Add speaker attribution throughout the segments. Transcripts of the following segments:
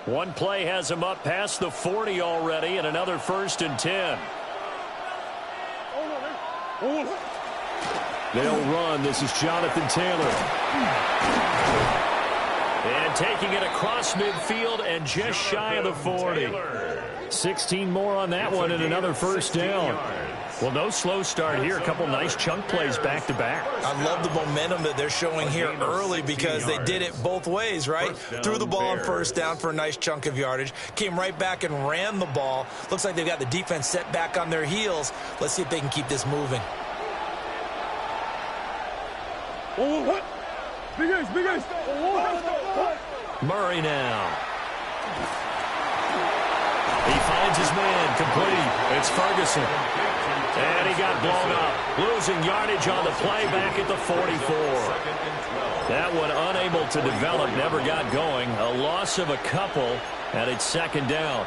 Speaker 1: One play has him up past the 40 already, and another 1st and 10. They'll run. This is Jonathan Taylor. And taking it across midfield and just shy of the 40. 16 more on that one and another 1st down. Well, no slow start here. A couple nice chunk plays back-to-back.
Speaker 2: I love the momentum that they're showing here early because they did it both ways, right? Threw the ball on 1st down for a nice chunk of yardage. Came right back and ran the ball. Looks like they've got the defense set back on their heels. Let's see if they can keep this moving.
Speaker 1: Murray now. He finds his man, complete. It's Ferguson. And he got blown up. Losing yardage on the play back at the 44. That one unable to develop, never got going. A loss of a couple, and it's 2nd down.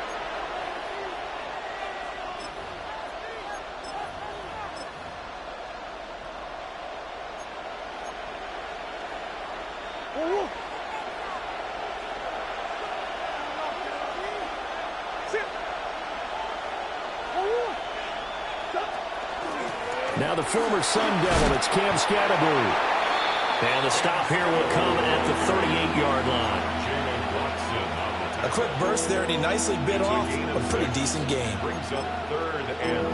Speaker 1: Now the former Sun Devil, it's Cam Scatterbroo. And the stop here will come at the 38-yard line.
Speaker 2: A quick burst there, and he nicely bit off a pretty decent gain.
Speaker 3: Brings up 3rd and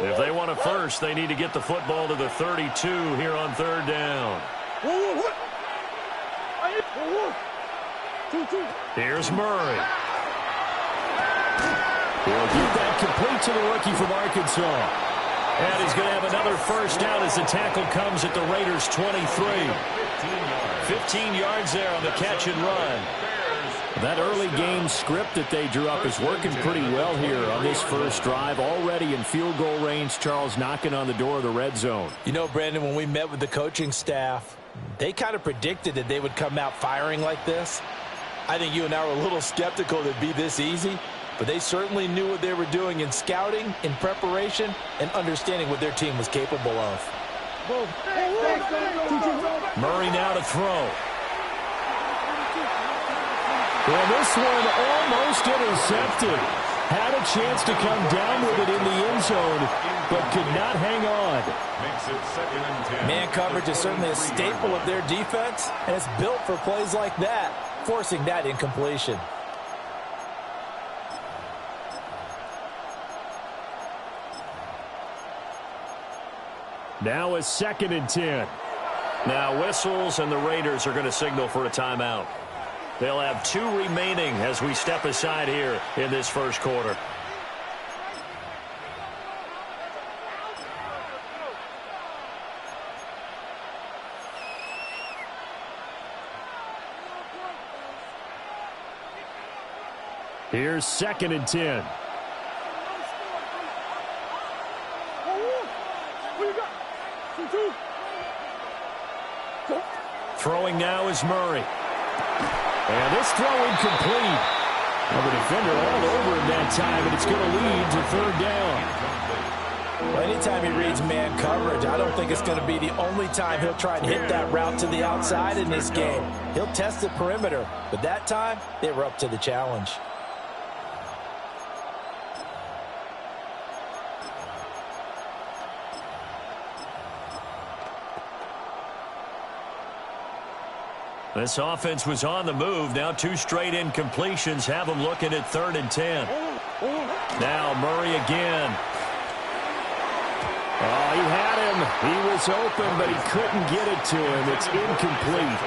Speaker 3: 6.
Speaker 1: If they want a first, they need to get the football to the 32 here on 3rd down. Here's Murray. He'll get that complete to the rookie from Arkansas. And he's going to have another 1st down as the tackle comes at the Raiders' 23. 15 yards there on the catch and run. That early game script that they drew up is working pretty well here on this first drive. Already in field goal range, Charles knocking on the door of the red zone.
Speaker 2: You know, Brandon, when we met with the coaching staff, they kind of predicted that they would come out firing like this. I think you and I were a little skeptical that it'd be this easy, but they certainly knew what they were doing in scouting, in preparation, and understanding what their team was capable of.
Speaker 1: Murray now to throw. Well, this one almost intercepted. Had a chance to come down with it in the end zone, but could not hang on.
Speaker 3: Makes it 2nd and 10.
Speaker 2: Man coverage is certainly a staple of their defense, and it's built for plays like that, forcing that incompletion.
Speaker 1: Now it's 2nd and 10. Now whistles, and the Raiders are going to signal for a timeout. They'll have 2 remaining as we step aside here in this first quarter. Here's 2nd and 10. Throwing now is Murray. And this throw incomplete. Well, the defender all over him that time, and it's going to lead to 3rd down.
Speaker 2: Well, anytime he reads man coverage, I don't think it's going to be the only time he'll try and hit that route to the outside in this game. He'll test the perimeter, but that time, they were up to the challenge.
Speaker 1: This offense was on the move. Now 2 straight incompletions have them looking at 3rd and 10. Now Murray again. Oh, he had him. He was open, but he couldn't get it to him. It's incomplete.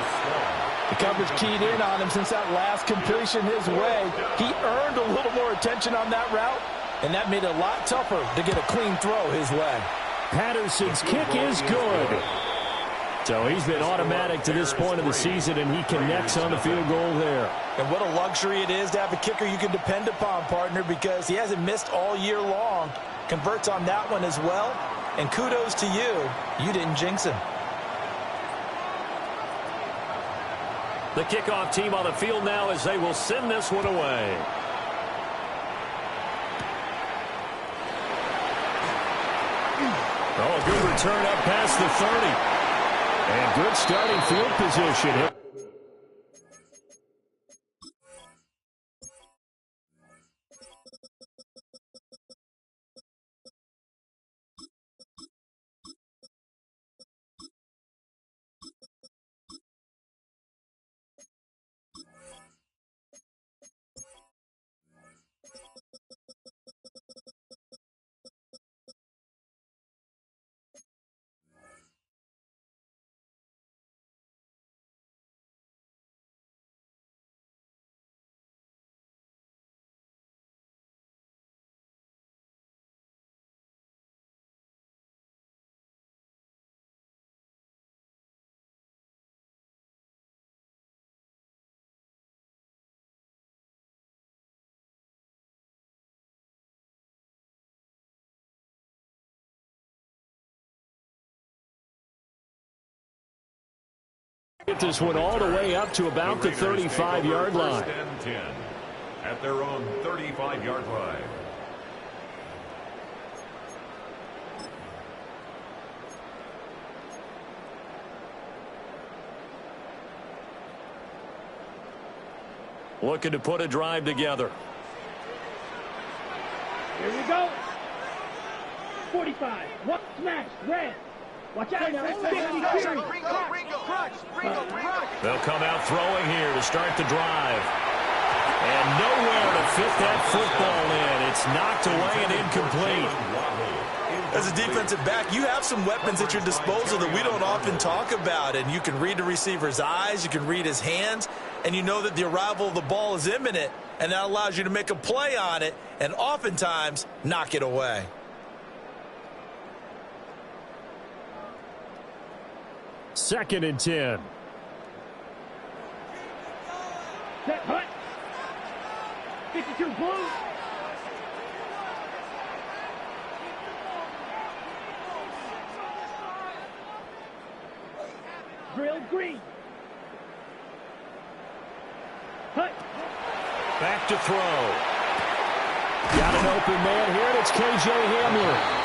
Speaker 2: The coverage keyed in on him since that last completion his way. He earned a little more attention on that route, and that made it a lot tougher to get a clean throw his way.
Speaker 1: Patterson's kick is good. So he's been automatic to this point of the season, and he connects on the field goal there.
Speaker 2: And what a luxury it is to have a kicker you can depend upon, partner, because he hasn't missed all year long. Converts on that one as well. And kudos to you. You didn't jinx him.
Speaker 1: The kickoff team on the field now as they will send this one away. Oh, a good return up past the 30. And good starting field position. Get this one all the way up to about the 35-yard line.
Speaker 3: First and 10 at their own 35-yard line.
Speaker 1: Looking to put a drive together.
Speaker 4: Here we go. 45. What smash? Red. Watch out now.
Speaker 1: They'll come out throwing here to start the drive. And nowhere to fit that football in. It's knocked away and incomplete.
Speaker 2: As a defensive back, you have some weapons at your disposal that we don't often talk about. And you can read the receiver's eyes, you can read his hands, and you know that the arrival of the ball is imminent. And that allows you to make a play on it and oftentimes knock it away.
Speaker 1: Second and 10.
Speaker 4: Set hut. 52 blue. Drill green. Hut.
Speaker 1: Back to throw. Got an open man here, and it's K.J. Hamler.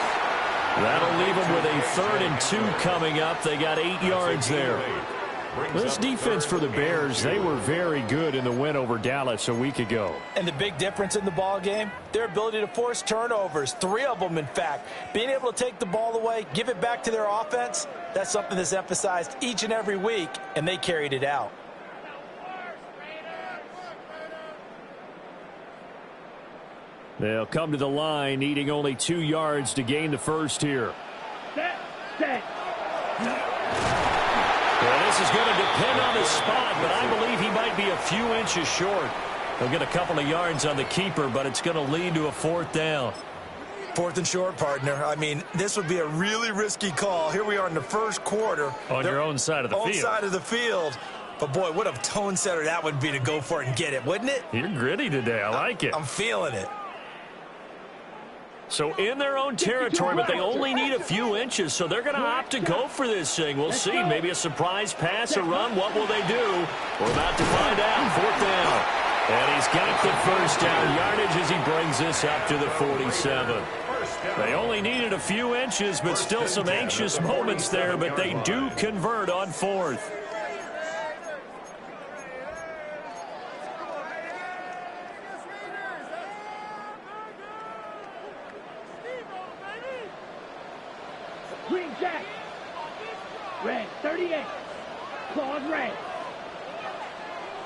Speaker 1: That'll leave them with a 3rd and 2 coming up. They got 8 yards there. This defense for the Bears, they were very good in the win over Dallas a week ago.
Speaker 2: And the big difference in the ball game, their ability to force turnovers, 3 of them in fact. Being able to take the ball away, give it back to their offense, that's something that's emphasized each and every week, and they carried it out.
Speaker 1: They'll come to the line, needing only 2 yards to gain the first here.
Speaker 4: Set.
Speaker 1: Well, this is going to depend on the spot, but I believe he might be a few inches short. He'll get a couple of yards on the keeper, but it's going to lead to a 4th down.
Speaker 2: 4th and short, partner. I mean, this would be a really risky call. Here we are in the first quarter.
Speaker 1: On your own side of the field.
Speaker 2: Own side of the field. But, boy, what a tone setter that would be to go for it and get it, wouldn't it?
Speaker 1: You're gritty today. I like it.
Speaker 2: I'm feeling it.
Speaker 1: So in their own territory, but they only need a few inches, so they're going to opt to go for this thing. We'll see. Maybe a surprise pass or run. What will they do? We're about to find out. 4th down. And he's got the first down yardage as he brings this up to the 47. They only needed a few inches, but still some anxious moments there, but they do convert on 4th.
Speaker 4: Green jack. Red 38. Claws red.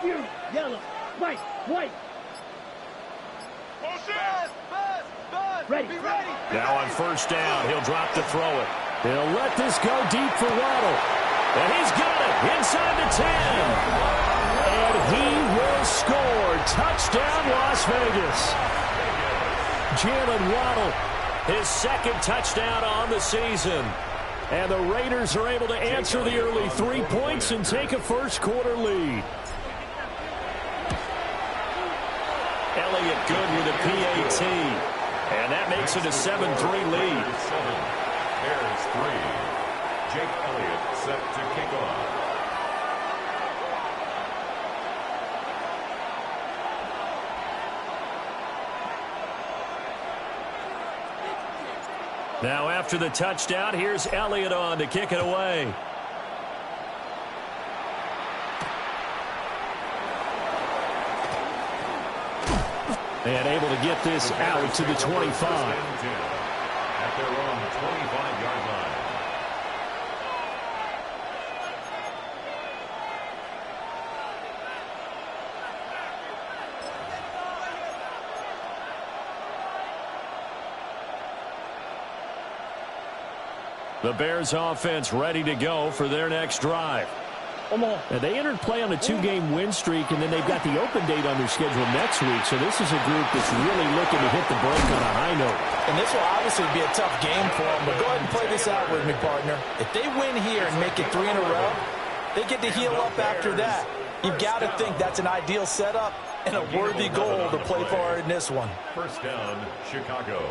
Speaker 4: Fury yellow. White. Ready.
Speaker 1: Now on first down, he'll drop to throw it. He'll let this go deep for Waddle. And he's got it inside the 10. And he will score. Touchdown, Las Vegas. Jalen Waddle, his 2nd touchdown on the season. And the Raiders are able to answer the early 3 points and take a first quarter lead. Elliott good with a PAT. And that makes it a 7-3 lead.
Speaker 3: Bears 3. Jake Elliott set to kick off.
Speaker 1: Now after the touchdown, here's Elliott on to kick it away. And able to get this out to the 25.
Speaker 3: At their own 25-yard line.
Speaker 1: The Bears offense ready to go for their next drive. And they entered play on a 2-game win streak, and then they've got the open date on their schedule next week. So this is a group that's really looking to hit the break on a high note.
Speaker 2: And this will obviously be a tough game for them, but go ahead and play this out with me, partner. If they win here and make it 3 in a row, they get to heal up after that. You've got to think that's an ideal setup and a worthy goal to play for in this one.
Speaker 3: First down, Chicago.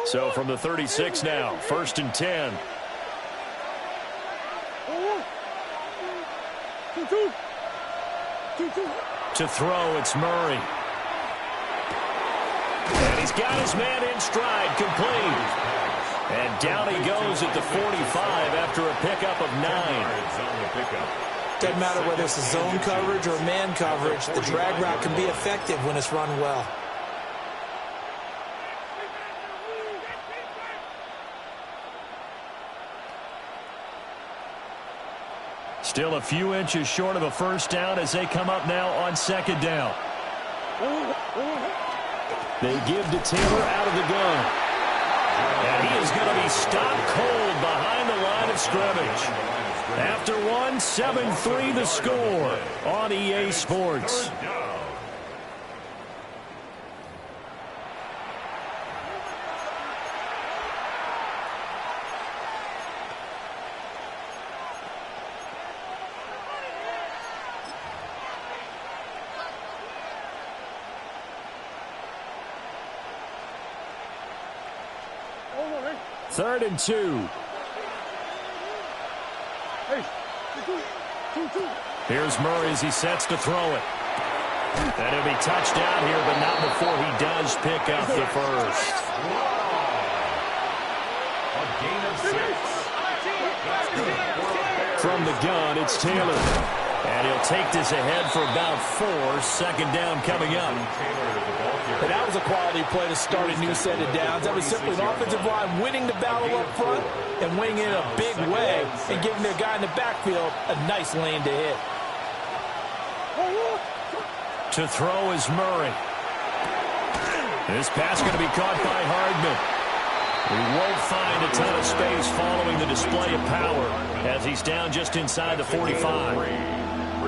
Speaker 1: So from the 36 now, 1st and 10. To throw, it's Murray. And he's got his man in stride, complete. And down he goes at the 45 after a pickup of 9.
Speaker 2: Doesn't matter whether it's a zone coverage or man coverage, the drag route can be effective when it's run well.
Speaker 1: Still a few inches short of a first down as they come up now on 2nd down. They give to Taylor out of the gun. And he is going to be stopped cold behind the line of scrimmage. After one, 7-3 the score on EA Sports. Third and 2. Here's Murray as he sets to throw it. And he'll be touched down here, but not before he does pick up the first.
Speaker 3: A gain of 6.
Speaker 1: From the gun, it's Taylor. And he'll take this ahead for about 4. 2nd down coming up.
Speaker 2: And that was a quality play to start a new set of downs. That was simply an offensive line winning the battle up front and winning it in a big way and giving their guy in the backfield a nice lane to hit.
Speaker 1: To throw is Murray. This pass going to be caught by Hardman. We won't find a ton of space following the display of power as he's down just inside the 45.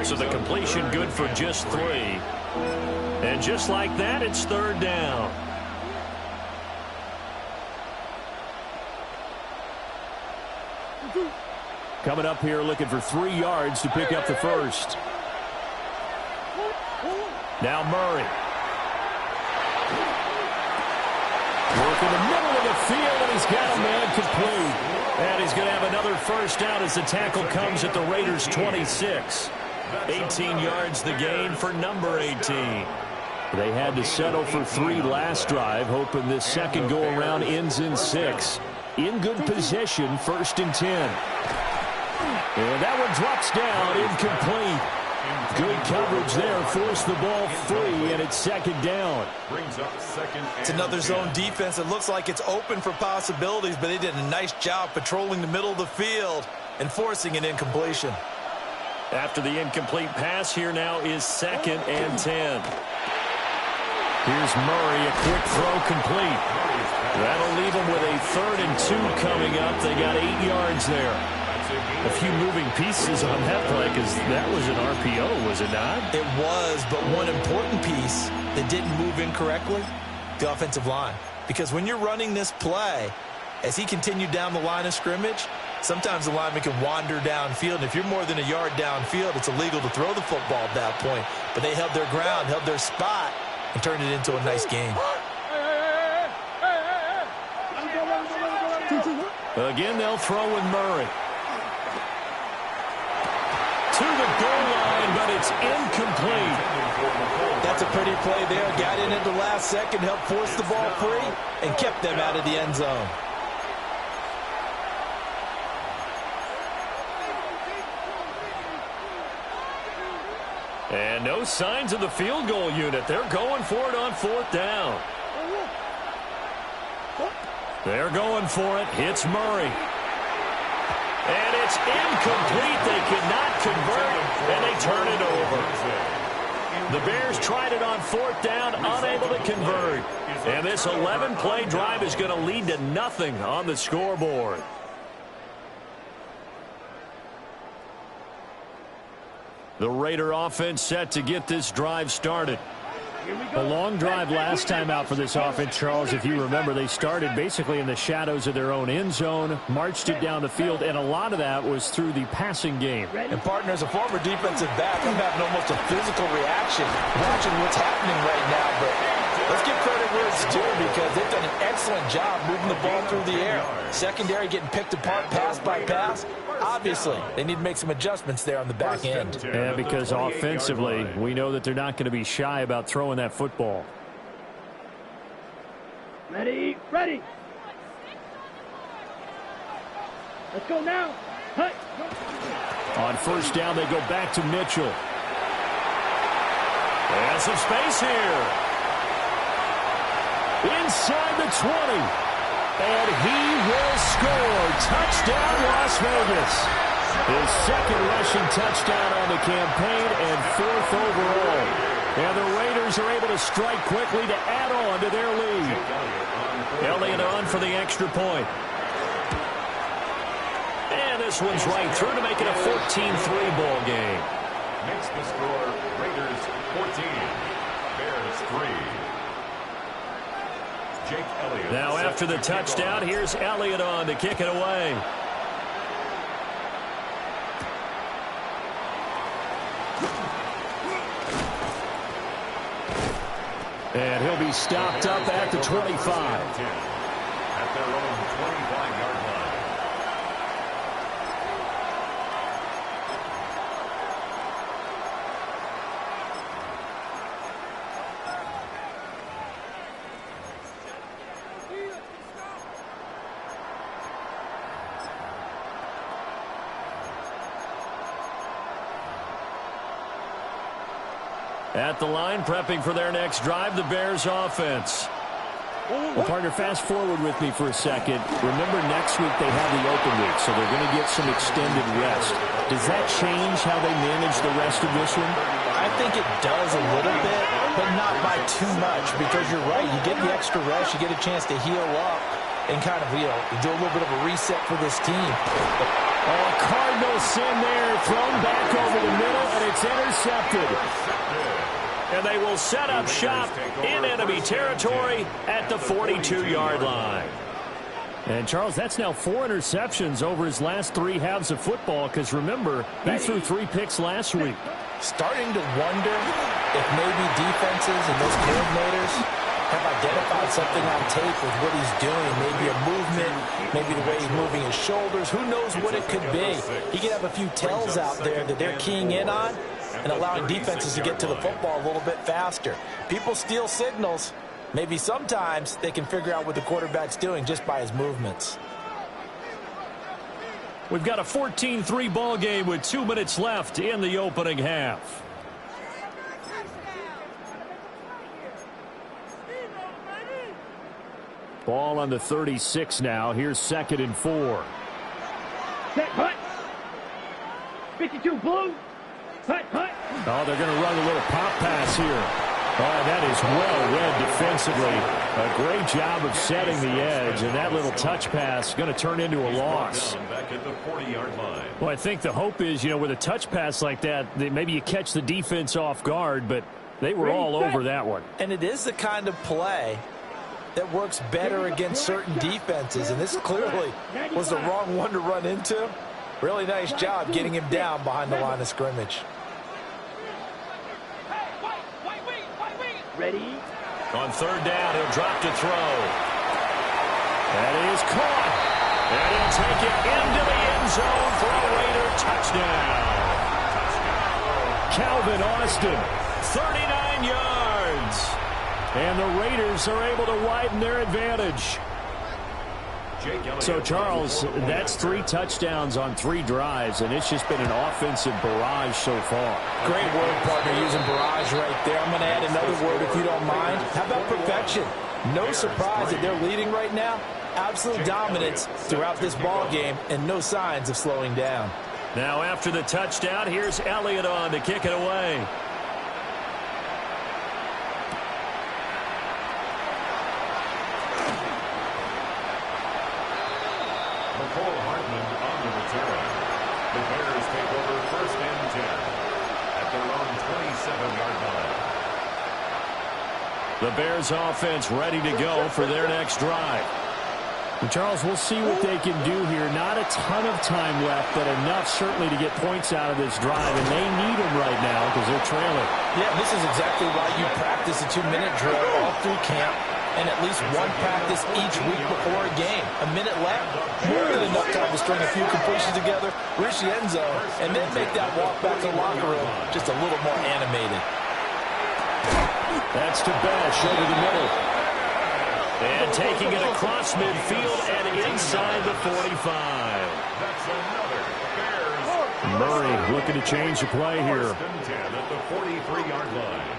Speaker 1: So the completion good for just 3. And just like that, it's 3rd down. Coming up here looking for 3 yards to pick up the first. Now Murray. Working the middle of the field, and he's got a man complete. And he's going to have another first down as the tackle comes at the Raiders' 26. 18 yards the gain for number 18. They had to settle for 3 last drive, hoping this second go-around ends in 6. In good possession, 1st and 10. And that one drops down, incomplete. Good coverage there, forced the ball free, and it's 2nd down.
Speaker 3: Brings up 2nd.
Speaker 2: It's another zone defense. It looks like it's open for possibilities, but they did a nice job patrolling the middle of the field and forcing an incompletion.
Speaker 1: After the incomplete pass, here now is 2nd and 10. Here's Murray, a quick throw complete. That'll leave them with a 3rd and 2 coming up. They got 8 yards there. A few moving pieces on that play because that was an RPO, was it not?
Speaker 2: It was, but one important piece that didn't move incorrectly, the offensive line. Because when you're running this play, as he continued down the line of scrimmage, sometimes the lineman can wander downfield, and if you're more than a yard downfield, it's illegal to throw the football at that point. But they held their ground, held their spot, and turned it into a nice game.
Speaker 1: Again, they'll throw with Murray. To the goal line, but it's incomplete.
Speaker 2: That's a pretty play there. Got in at the last second, helped force the ball free, and kept them out of the end zone.
Speaker 1: And no signs of the field goal unit. They're going for it on fourth down. They're going for it. Hits Murray. And it's incomplete. They could not convert, and they turn it over. The Bears tried it on fourth down, unable to convert. And this 11-play drive is going to lead to nothing on the scoreboard. The Raider offense set to get this drive started.
Speaker 5: A long drive last time out for this offense, Charles. If you remember, they started basically in the shadows of their own end zone, marched it down the field, and a lot of that was through the passing game.
Speaker 2: And, partner, as a former defensive back, I'm having almost a physical reaction watching what's happening right now. But let's give credit where it's due because they've done an excellent job moving the ball through the air. Secondary getting picked apart pass by pass. Obviously, they need to make some adjustments there on the back end.
Speaker 5: Yeah, because offensively, we know that they're not going to be shy about throwing that football.
Speaker 4: Ready, ready. Let's go now. Hey.
Speaker 5: On first down, they go back to Mitchell.
Speaker 1: And some space here. Inside the 20. And he will score. Touchdown, Las Vegas. His second rushing touchdown on the campaign and fourth overall. And the Raiders are able to strike quickly to add on to their lead. Elliott on for the extra point. And this one's right through to make it a 14-3 ball game.
Speaker 3: Makes the score Raiders 14, Bears 3.
Speaker 1: Now after the touchdown, here's Elliott on to kick it away.
Speaker 5: And he'll be stopped up at the 25.
Speaker 3: At their own 25-yard line.
Speaker 1: At the line, prepping for their next drive, the Bears offense.
Speaker 5: Well, partner, fast forward with me for a second. Remember, next week they have the open week, so they're going to get some extended rest. Does that change how they manage the rest of this one?
Speaker 2: I think it does a little bit, but not by too much, because you're right. You get the extra rest, you get a chance to heal up and kind of, do a little bit of a reset for this team.
Speaker 1: Oh, Cardinal sin there, thrown back over the middle, and it's intercepted. And they will set up shop in enemy territory at the 42-yard line.
Speaker 5: And, Charles, that's now 4 interceptions over his last 3 halves of football, because, remember, he threw 3 picks last week.
Speaker 2: Starting to wonder if maybe defenses and those coordinators have identified something on tape with what he's doing. Maybe a movement, maybe the way he's moving his shoulders. Who knows what it could be? He could have a few tells out there that they're keying in on and allowing defenses to get to the football a little bit faster. People steal signals. Maybe sometimes they can figure out what the quarterback's doing just by his movements.
Speaker 1: We've got a 14-3 ball game with 2 minutes left in the opening half.
Speaker 5: Ball on the 36 now. Here's 2nd and 4.
Speaker 4: Set, hut. 52 blue. Hut, hut.
Speaker 5: Oh, they're going to run a little pop pass here. Oh, that is well read defensively. A great job of setting the edge, and that little touch pass going to turn into a loss.
Speaker 3: Back at the 40-yard line.
Speaker 5: Well, I think the hope is, with a touch pass like that, maybe you catch the defense off guard, but they were all over that one.
Speaker 2: And it is the kind of play that works better against certain defenses, and this clearly was the wrong one to run into. Really nice job getting him down behind the line of scrimmage.
Speaker 4: Ready?
Speaker 1: On 3rd down, he'll drop to throw. That is caught. And he'll take it into the end zone for a Raider touchdown. Calvin Austin, 39 yards.
Speaker 5: And the Raiders are able to widen their advantage.
Speaker 3: Jake Elliott.
Speaker 5: So, Charles, that's 3 touchdowns on 3 drives, and it's just been an offensive barrage so far.
Speaker 2: Great word, partner, using barrage right there. I'm going to add another word if you don't mind. How about perfection? No surprise that they're leading right now. Absolute dominance throughout this ball game and no signs of slowing down.
Speaker 1: Now after the touchdown, here's Elliott on to kick it away.
Speaker 3: McCole Hardman on the return. The Bears take over 1st and 10 at their own 27-yard line.
Speaker 1: The Bears offense ready to go for their next drive.
Speaker 5: And Charles, we'll see what they can do here. Not a ton of time left, but enough certainly to get points out of this drive, and they need them right now because they're trailing.
Speaker 2: Yeah, this is exactly why you practice a 2-minute drill all through camp and at least one practice each week before a game. A minute left, more than enough time to string a few completions together, reach the end zone, and then make that walk back to the locker room just a little more animated.
Speaker 5: That's to Bash over the middle.
Speaker 1: And taking it across midfield and inside the 45.
Speaker 3: That's another Bears.
Speaker 5: Murray looking to change the play here.
Speaker 3: 1st and 10 at the 43-yard line.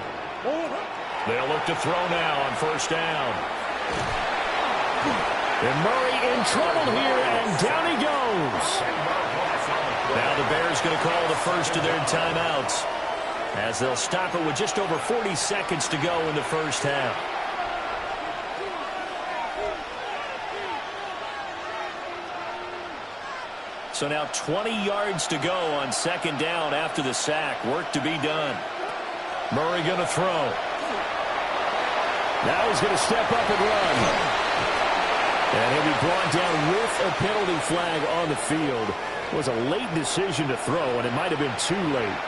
Speaker 1: They'll look to throw now on 1st down.
Speaker 5: And Murray in trouble here, and down he goes.
Speaker 1: Now the Bears going to call the first of their timeouts, as they'll stop it with just over 40 seconds to go in the first half. So now 20 yards to go on 2nd down after the sack. Work to be done. Murray going to throw.
Speaker 5: Now he's going to step up and run. And he'll be brought down with a penalty flag on the field. It was a late decision to throw, and it might have been too late.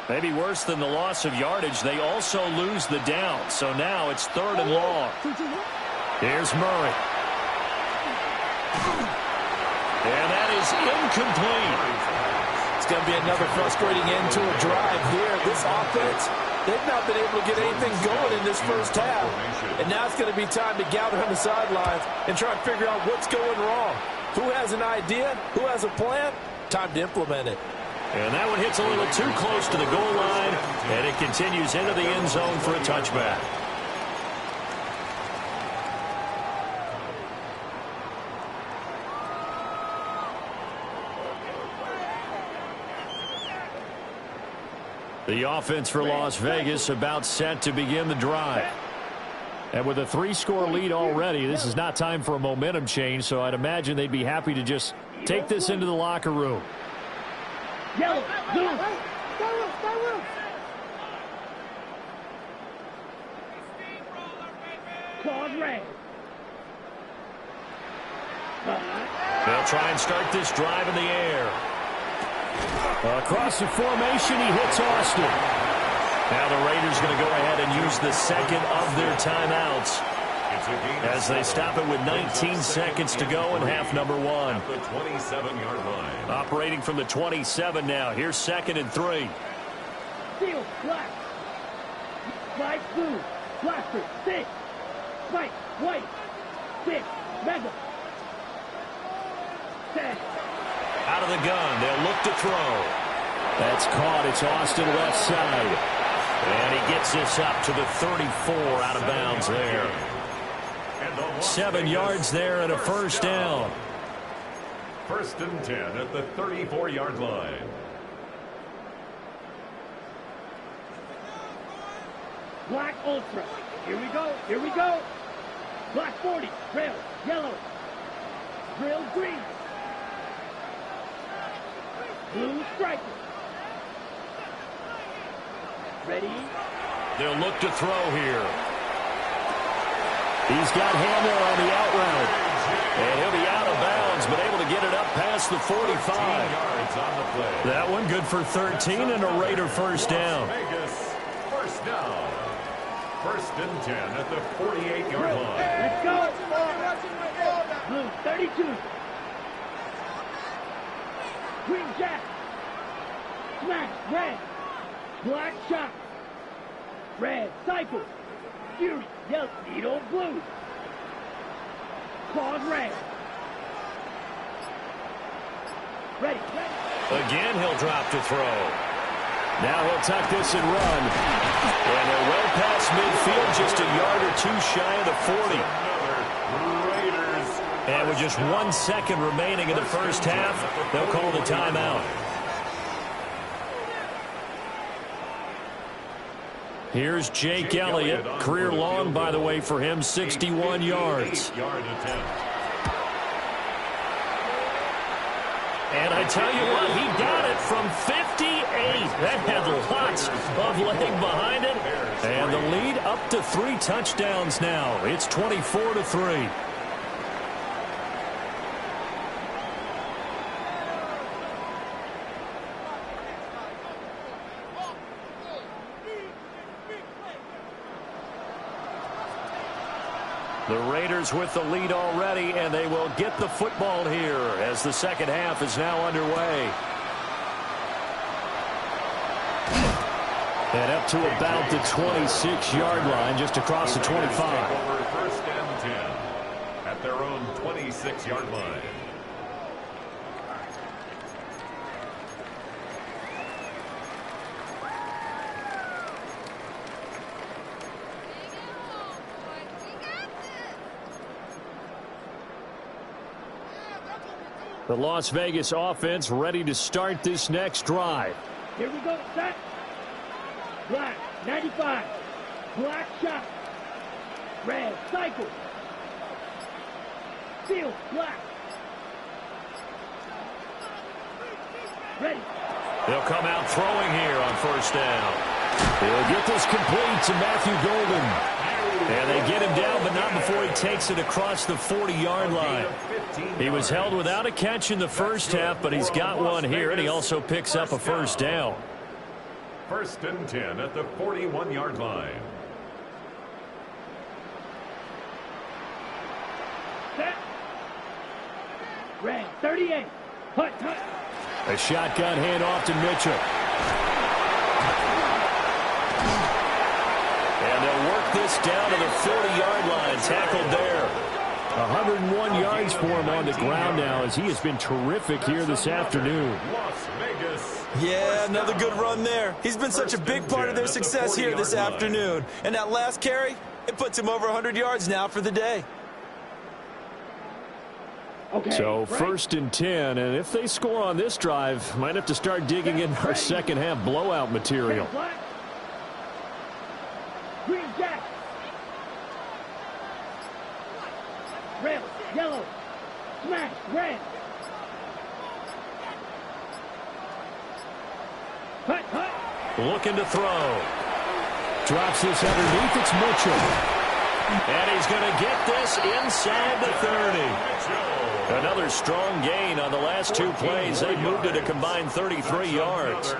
Speaker 1: Maybe worse than the loss of yardage, they also lose the down. So now it's 3rd and long. Here's Murray. And that is incomplete.
Speaker 2: It's going to be another frustrating end to a drive here. This offense, they've not been able to get anything going in this first half. And now it's going to be time to gather on the sidelines and try and figure out what's going wrong. Who has an idea? Who has a plan? Time to implement it.
Speaker 1: And that one hits a little too close to the goal line, and it continues into the end zone for a touchback. The offense for Las Vegas about set to begin the drive. And with a 3-score lead already, this is not time for a momentum change, so I'd imagine they'd be happy to just take this into the locker room.
Speaker 4: Yellow, blue. Claws red.
Speaker 1: They'll try and start this drive in the air.
Speaker 5: Across the formation, he hits Austin.
Speaker 1: Now the Raiders going to go ahead and use the second of their timeouts as they stop it with 19 seconds to go in half number 1.
Speaker 3: At the 27-yard line.
Speaker 1: Operating from the 27 now. Here's 2nd and 3.
Speaker 4: Steel, black. White, blue. Blaster, 6. White, white. 6. Mega. 10.
Speaker 1: Out of the gun. They'll look to throw.
Speaker 5: That's caught. It's Austin left side.
Speaker 1: And he gets this up to the 34 out of bounds there. 7 yards there and a first down.
Speaker 3: 1st and 10 at the 34-yard line.
Speaker 4: Black Ultra. Here we go. Here we go. Black 40. Trail. Yellow. Drill green. Blue striker. Ready?
Speaker 1: They'll look to throw here.
Speaker 5: He's got Hamler on the out route.
Speaker 1: And he'll be out of bounds, but able to get it up past the 45.
Speaker 3: Yards on the play.
Speaker 1: That one good for 13 and a Raider first down.
Speaker 3: Vegas, first down. 1st and 10 at the 48-yard line.
Speaker 4: Let's go. 22. Green jack. Smash. Red. Black shot. Red. Cycle. Fury. Yellow. Needle. Blue. Claws. Red. Ready.
Speaker 1: Again, he'll drop to throw. Now he'll tuck this and run. And they're well past midfield, just a yard or two shy of the 40. And with just 1 second remaining in the first half, they'll call the timeout. Here's Jake Elliott. Career long, by the way, for him, 61 yards. And I tell you what, he got it from 58. That had lots of leg behind it. And the lead up to 3 touchdowns now. It's 24-3. The Raiders with the lead already, and they will get the football here as the second half is now underway. And up to about the 26-yard line, just across the 25.
Speaker 3: Over first and 10 at their own 26-yard line.
Speaker 5: The Las Vegas offense ready to start this next drive.
Speaker 4: Here we go. Set. Black. 95. Black shot. Red. Cycle. Field. Black. Ready.
Speaker 1: They'll come out throwing here on first down. He'll get this complete to Matthew Golden. And they get him down, but not before he takes it across the 40-yard line. He was held without a catch in the first half, but he's got one here, and he also picks up a first down.
Speaker 3: First and 10 at the 41-yard line.
Speaker 4: Set. Red. 38. Hut, hut.
Speaker 5: A shotgun handoff to Mitchell.
Speaker 1: And they'll work this down to the 40-yard line, tackled there.
Speaker 5: 101 yards for him on the ground now, as he has been terrific here this afternoon.
Speaker 3: Las Vegas.
Speaker 2: Yeah, another good run there. He's been such a big part of their success here this afternoon. And that last carry, it puts him over 100 yards now for the day.
Speaker 4: Okay.
Speaker 5: So first and 10, and if they score on this drive, might have to start digging in our second half blowout material.
Speaker 4: Black. Green jack. Red. Yellow. Smash. Red. Hut, hut.
Speaker 1: Looking to throw.
Speaker 5: Drops this underneath. It's Mitchell.
Speaker 1: And he's going to get this inside the 30. Another strong gain on the last 2 plays. They moved it a combined 33 yards.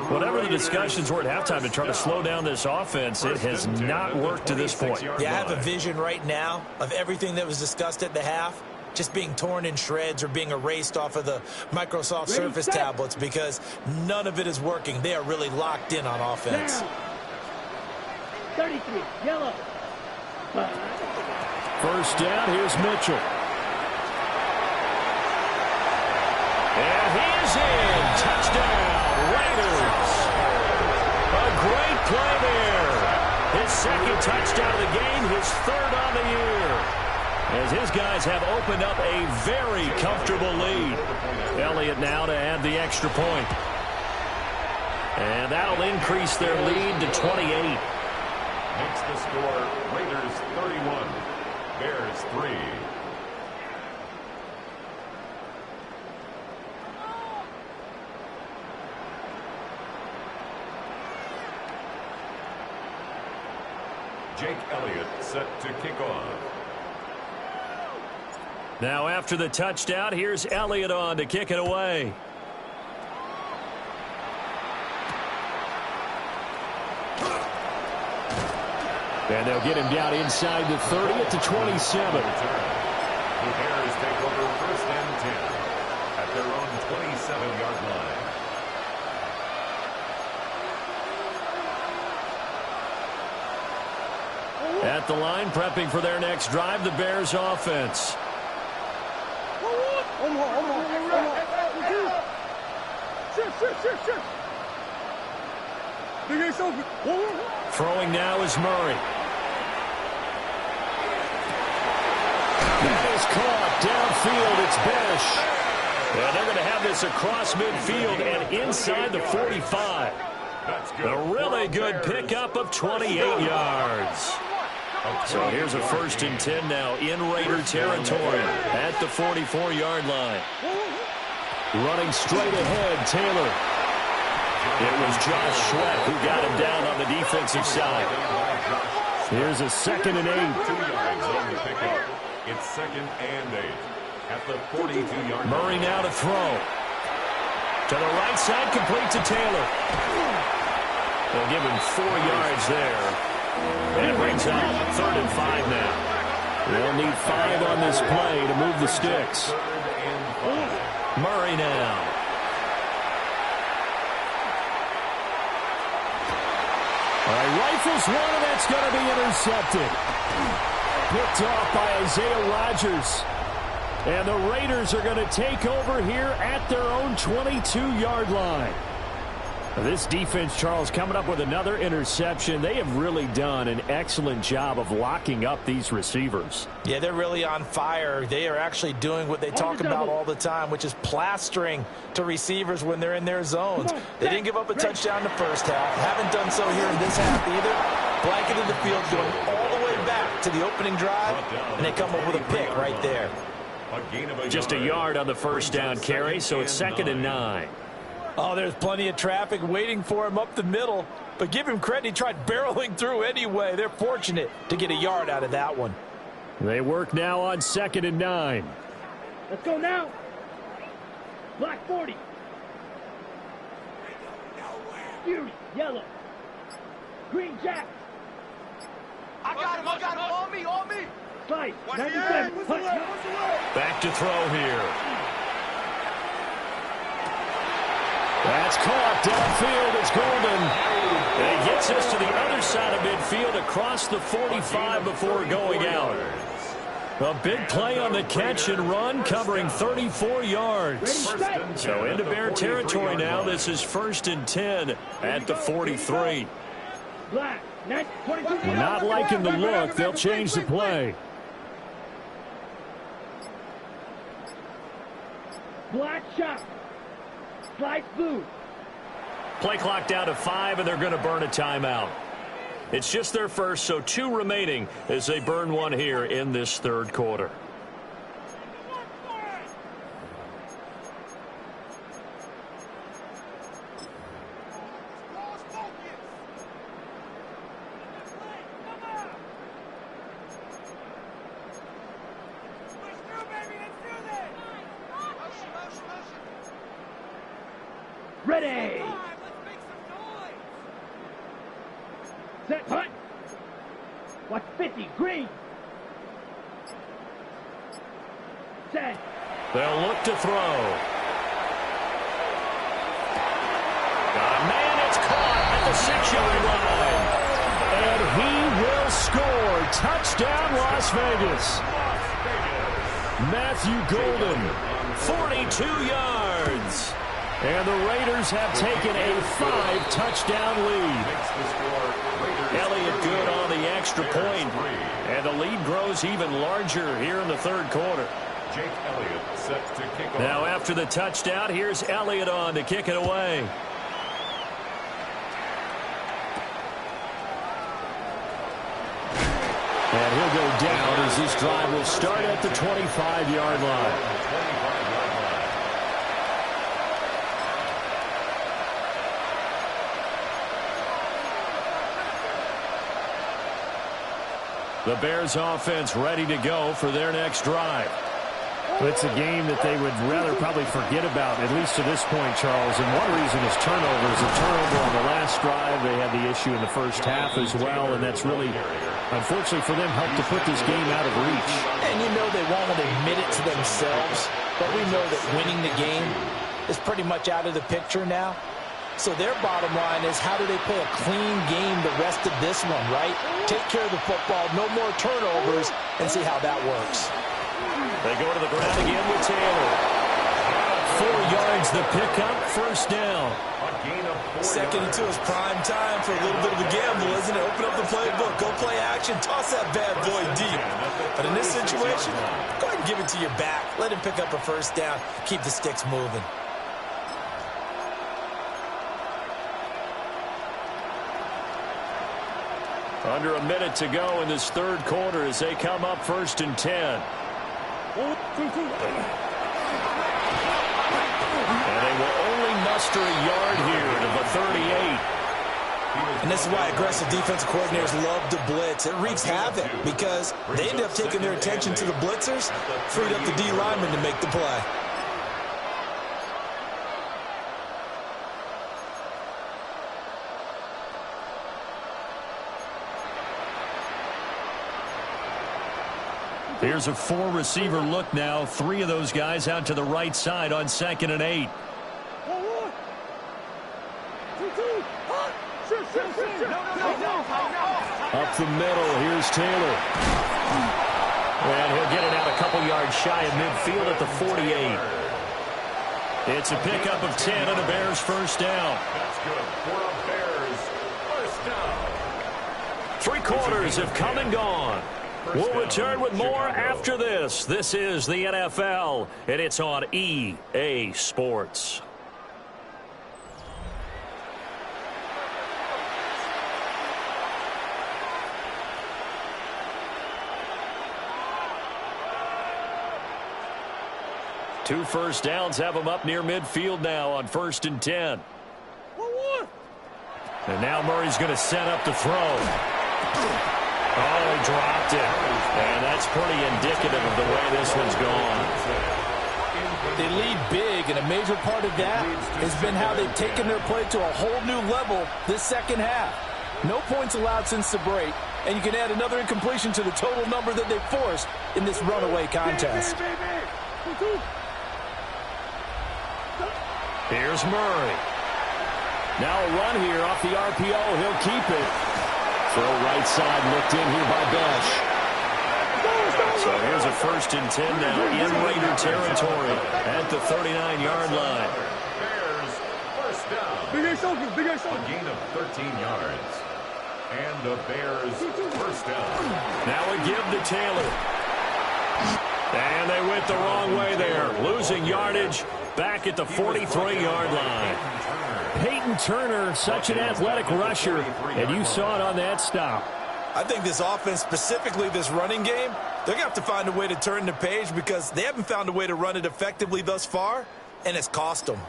Speaker 1: Whatever the discussions were at halftime to try to slow down this offense, it has not worked to this point.
Speaker 2: Yeah, I have a vision right now of everything that was discussed at the half just being torn in shreds or being erased off of the Microsoft Surface tablets because none of it is working. They are really locked in on offense.
Speaker 4: Down. 33. Yellow.
Speaker 5: First down, here's Mitchell.
Speaker 1: And he is in. Touchdown, Raiders. A great play there. His second touchdown of the game, his third on the year. As his guys have opened up a very comfortable lead. Elliott now to add the extra point. And that'll increase their lead to 28.
Speaker 3: Makes the score Raiders 31, Bears 3. Jake Elliott set to kick off.
Speaker 1: Now after the touchdown, here's Elliott on to kick it away. And they'll get him down inside the 30 at the 27.
Speaker 3: The Bears take over first and 10 at their own 27-yard line.
Speaker 1: At the line, prepping for their next drive, the Bears offense. Throwing now is Murray. That is caught downfield. It's Besh. And they're going to have this across midfield and inside the 45. A really good pickup of 28 yards. So here's a first and 10 now in Raider territory at the 44-yard line. Running straight ahead, Taylor. It was Josh Sweat who got him down on the defensive side. Here's a second and 8.
Speaker 3: 2 yards on the pickup. It's second and 8 at the 42-yard line.
Speaker 1: Murray now to throw. To the right side, complete to Taylor. They'll give him 4 yards there. And it brings up 3rd and 5 now. They'll need 5 on this play to move the sticks. Murray now. All right, rifles one, and that's going to be intercepted. Picked off by Isaiah Rodgers. And the Raiders are going to take over here at their own 22-yard line. This defense, Charles, coming up with another interception. They have really done an excellent job of locking up these receivers.
Speaker 2: Yeah, they're really on fire. They are actually doing what they talk about all the time, which is plastering to receivers when they're in their zones. They didn't give up a touchdown in the first half. Haven't done so here in this half either. Blanketed the field, going all the way back to the opening drive, and they come up with a pick right there.
Speaker 1: Just a yard on the first down carry, so it's 2nd and 9.
Speaker 2: Oh, there's plenty of traffic waiting for him up the middle. But give him credit, he tried barreling through anyway. They're fortunate to get a yard out of that one.
Speaker 5: They work now on 2nd and 9.
Speaker 4: Let's go now. Black 40. Fury, yellow. Green Jack.
Speaker 6: I got him, on me.
Speaker 4: Slice, 97. Punch.
Speaker 1: Back to throw here. That's caught downfield. It's Golden. And he gets us to the other side of midfield across the 45 before going out. A big play on the catch and run, covering 34 yards. So into Bear territory now. This is 1st and 10 at the 43.
Speaker 4: Black, 22.
Speaker 5: Not liking the look. They'll change the play.
Speaker 4: Black shot. Slice blue.
Speaker 1: Play clock down to 5, and they're going to burn a timeout. It's just their first, so 2 remaining as they burn one here in this 3rd quarter.
Speaker 4: Ready. Set, punt. Watch 50, green. Set.
Speaker 1: They'll look to throw. Man, it's caught at the 6-yard line.
Speaker 5: And he will score. Touchdown, Las Vegas.
Speaker 1: Matthew Golden, 42 yards. And the Raiders have taken a 5-touchdown lead. Elliott good on the extra point. And the lead grows even larger here in the 3rd quarter.
Speaker 3: Jake Elliott set to kick off.
Speaker 1: Now after the touchdown, here's Elliott on to kick it away.
Speaker 5: And he'll go down as this drive will start at the 25-yard line.
Speaker 1: The Bears offense ready to go for their next drive.
Speaker 5: It's a game that they would rather probably forget about, at least to this point, Charles. And one reason is turnovers. A turnover on the last drive. They had the issue in the first half as well, and that's really, unfortunately for them, helped to put this game out of reach.
Speaker 2: And you know they won't admit it to themselves, but we know that winning the game is pretty much out of the picture now. So their bottom line is, how do they play a clean game the rest of this one, right? Take care of the football, no more turnovers, and see how that works.
Speaker 1: They go to the ground again with Taylor. 4 yards the pickup, first down.
Speaker 2: Second and 2 is prime time for a little bit of a gamble, isn't it? Open up the playbook, go play action, toss that bad boy deep. But in this situation, go ahead and give it to your back. Let him pick up a first down, keep the sticks moving.
Speaker 1: Under a minute to go in this third quarter as they come up first and 10. And they will only muster a yard here to the 38.
Speaker 2: And this is why aggressive defensive coordinators love to blitz. It wreaks havoc because they end up taking their attention to the blitzers, freed up the D lineman to make the play.
Speaker 1: Here's a 4-receiver look now. 3 of those guys out to the right side on 2nd and 8. Up the middle, here's Taylor. And he'll get it out a couple yards shy of midfield at the 48. It's a pickup of 10 and a Bears first down.
Speaker 3: That's good for a Bears first down.
Speaker 1: 3 quarters have come and gone. We'll return with more after this. This is the NFL, and it's on EA Sports. Two first downs have them up near midfield now on 1st and 10. And now Murray's going to set up to throw. Oh, he dropped it. And that's pretty indicative of the way this one's gone.
Speaker 2: They lead big, and a major part of that has been how they've taken their play to a whole new level this second half. No points allowed since the break, and you can add another incompletion to the total number that they forced in this runaway contest.
Speaker 1: Here's Murray. Now a run here off the RPO. He'll keep it. Throw right side looked in here by Besh. So here's a 1st and 10 now in Raider territory at the 39-yard line.
Speaker 3: Bears first down. A gain of 13 yards. And the Bears first down.
Speaker 1: Now a give to Taylor. And they went the wrong way there. Losing yardage back at the 43-yard line. Peyton Turner, such an athletic rusher, and you saw it on that stop.
Speaker 2: I think this offense, specifically this running game, they're going to have to find a way to turn the page because they haven't found a way to run it effectively thus far, and it's cost them.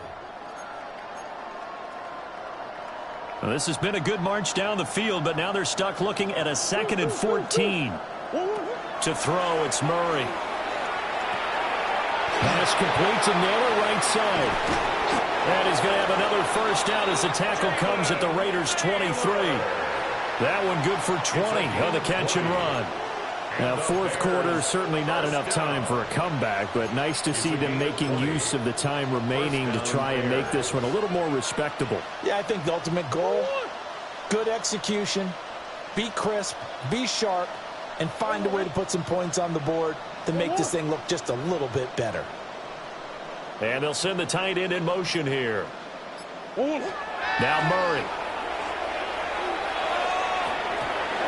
Speaker 1: Well, this has been a good march down the field, but now they're stuck looking at a 2nd and 14. To throw, it's Murray. Pass complete to Naylor, right side. And he's going to have another first down as the tackle comes at the Raiders' 23. That one good for 20 on the catch and run.
Speaker 5: Now, fourth quarter, certainly not enough time for a comeback, but nice to see them making use of the time remaining to try and make this one a little more respectable.
Speaker 2: Yeah, I think the ultimate goal, good execution, be crisp, be sharp, and find a way to put some points on the board to make this thing look just a little bit better.
Speaker 1: And they'll send the tight end in motion here. Now Murray.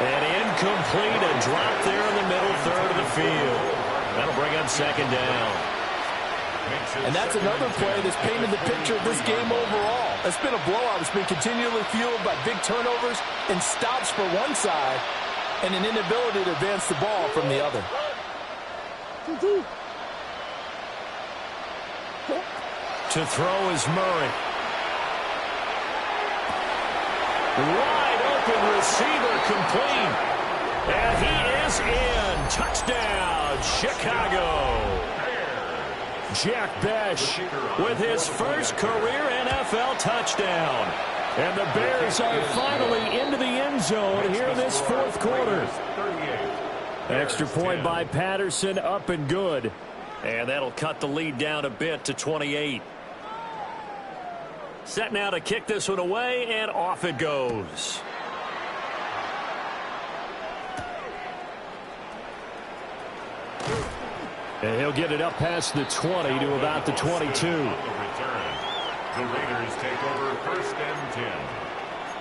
Speaker 1: And incomplete, a drop there in the middle third of the field. That'll bring up 2nd down.
Speaker 2: And that's another play that's painted the picture of this game overall. It's been a blowout. It's been continually fueled by big turnovers and stops for one side and an inability to advance the ball from the other.
Speaker 1: To throw is Murray. Wide open receiver complete. And he is in. Touchdown, Chicago. Jack Besh with his first career NFL touchdown. And the Bears are finally into the end zone here in this fourth quarter.
Speaker 5: Extra point by Patterson, up and good. And that'll cut the lead down a bit to 28. Set now to kick this one away, and off it goes. And he'll get it up past the 20 to about the 22.
Speaker 3: The Raiders take over 1st and 10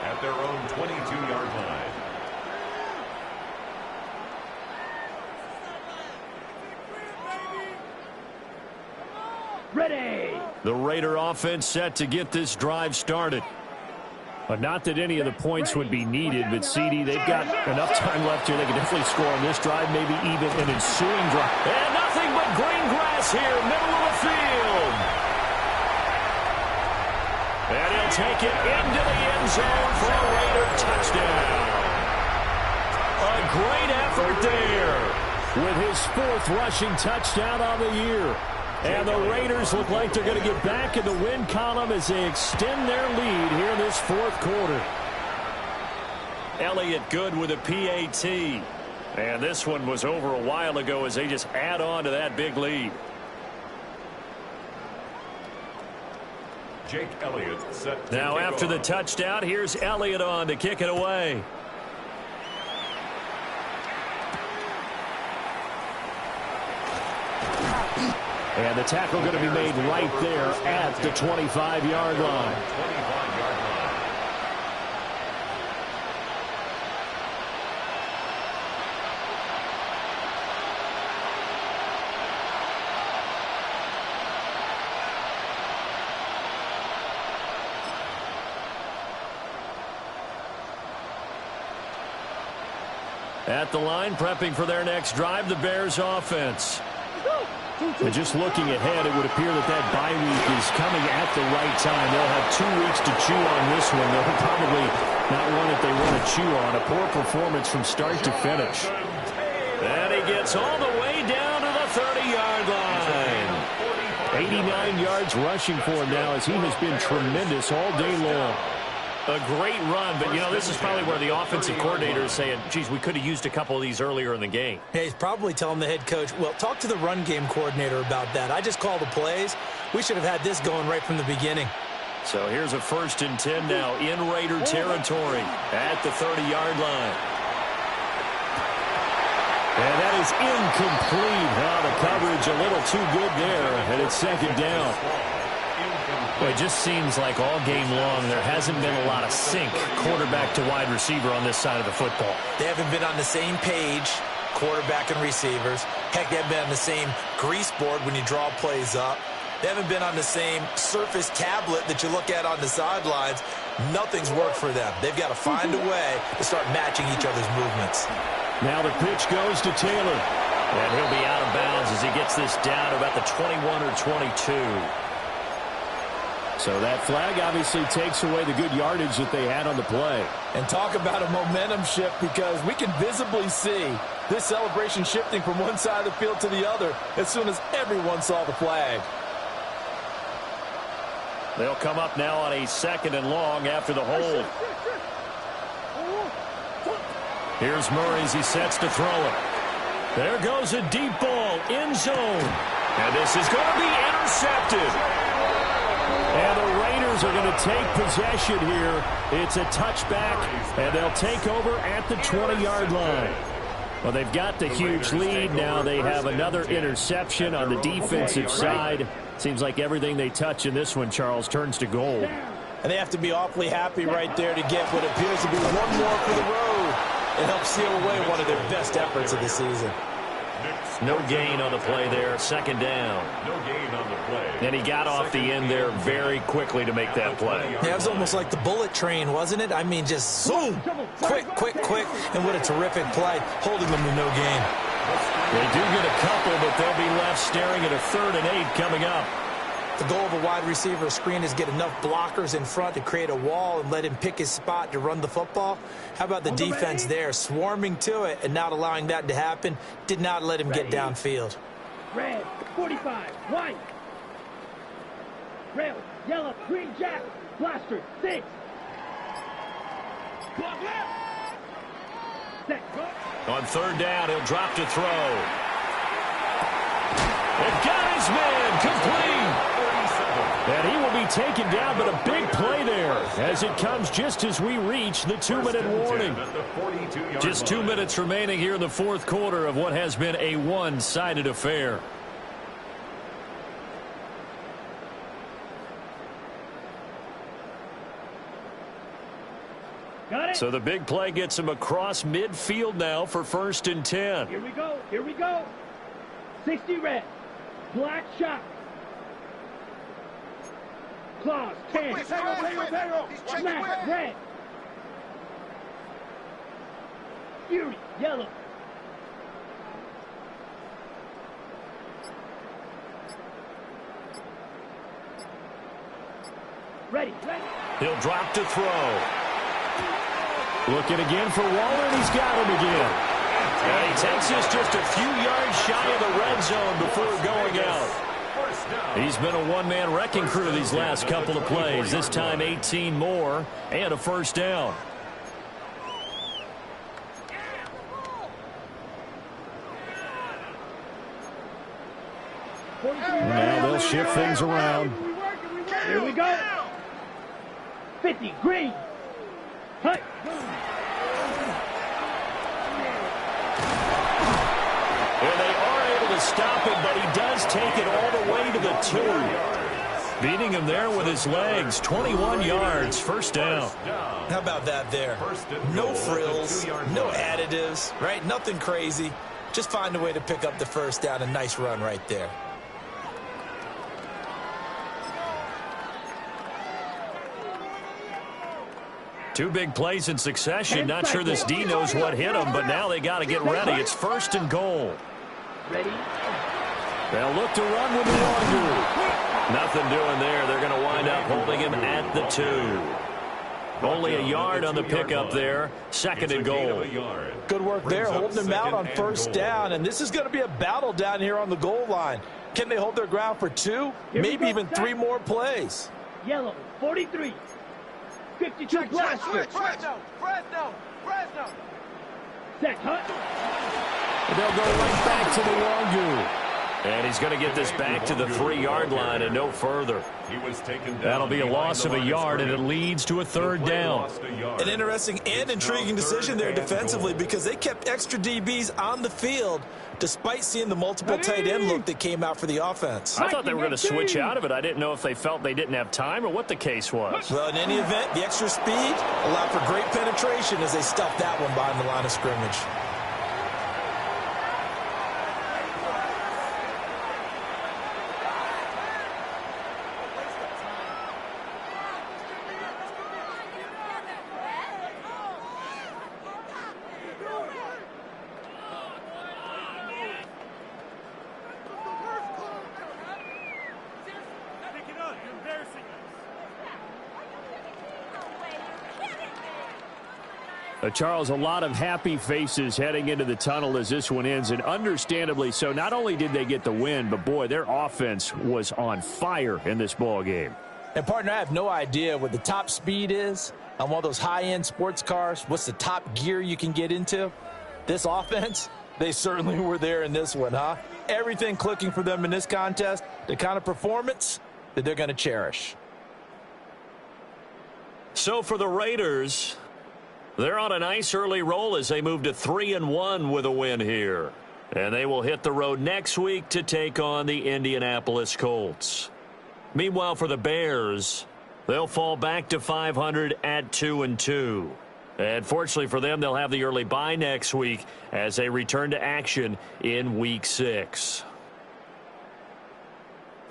Speaker 3: at their own 22-yard line.
Speaker 4: Ready.
Speaker 5: The Raider offense set to get this drive started. But not that any of the points would be needed, but CD, they've got enough time left here. They can definitely score on this drive, maybe even an ensuing drive. And nothing but green grass here, middle of the field. And he'll take it into the end zone for a Raider touchdown. A great effort there with his 4th rushing touchdown on the year. And the Raiders look like they're going to get back in the win column as they extend their lead here in this 4th quarter. Elliott good with a PAT. And this one was over a while ago as they just add on to that big lead.
Speaker 3: Jake Elliott set to
Speaker 5: now after
Speaker 3: off.
Speaker 5: the touchdown, here's Elliott on to kick it away. And the tackle going to be made right there at the 25-yard line.
Speaker 3: 25-yard line.
Speaker 5: At the line, prepping for their next drive, the Bears offense. And just looking ahead, it would appear that that bye week is coming at the right time. They'll have 2 weeks to chew on this one. They'll probably not one that they want to chew on. A poor performance from start to finish. And he gets all the way down to the 30-yard line. 89 yards rushing for him now as he has been tremendous all day long. A great run, but, you know, this is probably where the offensive coordinator is saying, geez, we could have used a couple of these earlier in the game.
Speaker 2: Yeah, he's probably telling the head coach, well, talk to the run game coordinator about that. I just call the plays. We should have had this going right from the beginning.
Speaker 5: So here's a 1st and 10 now in Raider territory at the 30-yard line. And that is incomplete. Oh, the coverage a little too good there, and it's 2nd down. Well, it just seems like all game long there hasn't been a lot of sync quarterback to wide receiver on this side of the football.
Speaker 2: They haven't been on the same page, quarterback and receivers. Heck, they haven't been on the same grease board when you draw plays up. They haven't been on the same surface tablet that you look at on the sidelines. Nothing's worked for them. They've got to find a way to start matching each other's movements.
Speaker 5: Now the pitch goes to Taylor. And he'll be out of bounds as he gets this down to about the 21 or 22. So that flag obviously takes away the good yardage that they had on the play.
Speaker 2: And talk about a momentum shift, because we can visibly see this celebration shifting from one side of the field to the other as soon as everyone saw the flag.
Speaker 5: They'll come up now on a 2nd and long after the hold. Here's Murray as he sets to throw it. There goes a deep ball, end zone. And this is going to be intercepted. And the Raiders are going to take possession here. It's a touchback, and they'll take over at the 20-yard line. Well, they've got the huge lead. Now they have another interception on the defensive side. Seems like everything they touch in this one, Charles, turns to gold.
Speaker 2: And they have to be awfully happy right there to get what appears to be one more for the road. It helps seal away one of their best efforts of the season.
Speaker 5: No gain on the play there. 2nd down.
Speaker 3: No gain on the play.
Speaker 5: And he got off the end there very quickly to make that play.
Speaker 2: Yeah, it was almost like the bullet train, wasn't it? I mean, just zoom. Quick, quick, quick. And what a terrific play, holding them to no gain.
Speaker 5: They do get a couple, but they'll be left staring at a 3rd and 8 coming up.
Speaker 2: The goal of a wide receiver screen is get enough blockers in front to create a wall and let him pick his spot to run the football. How about the defense there, swarming to it and not allowing that to happen? Did not let him get downfield.
Speaker 4: Red, 45, white. Red, yellow, green, jack, blaster, 6. Block left. Set, go.
Speaker 1: On third down, he'll drop to throw. And got his man complete. And he will be taken down, but a big play there as it comes just as we reach the 2-minute warning. Just 2 minutes remaining here in the fourth quarter of what has been a one-sided affair.
Speaker 4: Got it.
Speaker 1: So the big play gets him across midfield now for 1st and 10.
Speaker 4: Here we go. Here we go. 60 red. Black shot. Claws, 10. Snap, red. Fury, yellow. Ready.
Speaker 1: He'll drop to throw. Looking again for Waller, and he's got him again. And he takes us just a few yards shy of the red zone before going out. He's been a one-man wrecking crew these last couple of plays. This time 18 more and a first down. Now they'll shift things around.
Speaker 4: Here we go. 50, green. Hut.
Speaker 1: And they are able to stop him, but he does take it all the way to the 2. Beating him there with his legs. 21 yards, first down.
Speaker 2: How about that there? No frills, no additives, right? Nothing crazy. Just find a way to pick up the first down. A nice run right there.
Speaker 1: Two big plays in succession. Not sure this D knows what hit him, but now they got to get ready. It's 1st and goal.
Speaker 4: Ready.
Speaker 1: They'll look to run with the longer. Nothing doing there. They're going to wind up holding him at the 2. Only a yard on the pickup there. 2nd and goal.
Speaker 2: Good work there, holding him out on first down. And this is going to be a battle down here on the goal line. Can they hold their ground for 2? Maybe even 3 more plays.
Speaker 4: Yellow, 43. 52 blaster.
Speaker 6: Fresno.
Speaker 4: Set, hut.
Speaker 1: They'll go right back to the longer. And he's going to get this back to the 3-yard line and no further. That'll be a loss of a yard, and it leads to a 3rd down.
Speaker 2: An interesting and intriguing decision there defensively because they kept extra DBs on the field despite seeing the multiple tight end look that came out for the offense.
Speaker 1: I thought they were going to switch out of it. I didn't know if they felt they didn't have time or what the case was.
Speaker 2: Well, in any event, the extra speed allowed for great penetration as they stuffed that one behind the line of scrimmage.
Speaker 5: Charles, a lot of happy faces heading into the tunnel as this one ends, and understandably so. Not only did they get the win, but, boy, their offense was on fire in this ball game.
Speaker 2: And, partner, I have no idea what the top speed is on one of those high-end sports cars. What's the top gear you can get into? This offense, they certainly were there in this one, huh? Everything clicking for them in this contest, the kind of performance that they're going to cherish.
Speaker 1: So for the Raiders, they're on a nice early roll as they move to 3-1 with a win here. And they will hit the road next week to take on the Indianapolis Colts. Meanwhile, for the Bears, they'll fall back to 500 at 2-2. And fortunately for them, they'll have the early bye next week as they return to action in Week 6.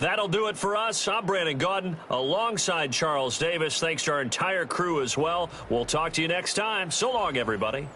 Speaker 1: That'll do it for us. I'm Brandon Gaudin alongside Charles Davis. Thanks to our entire crew as well. We'll talk to you next time. So long, everybody.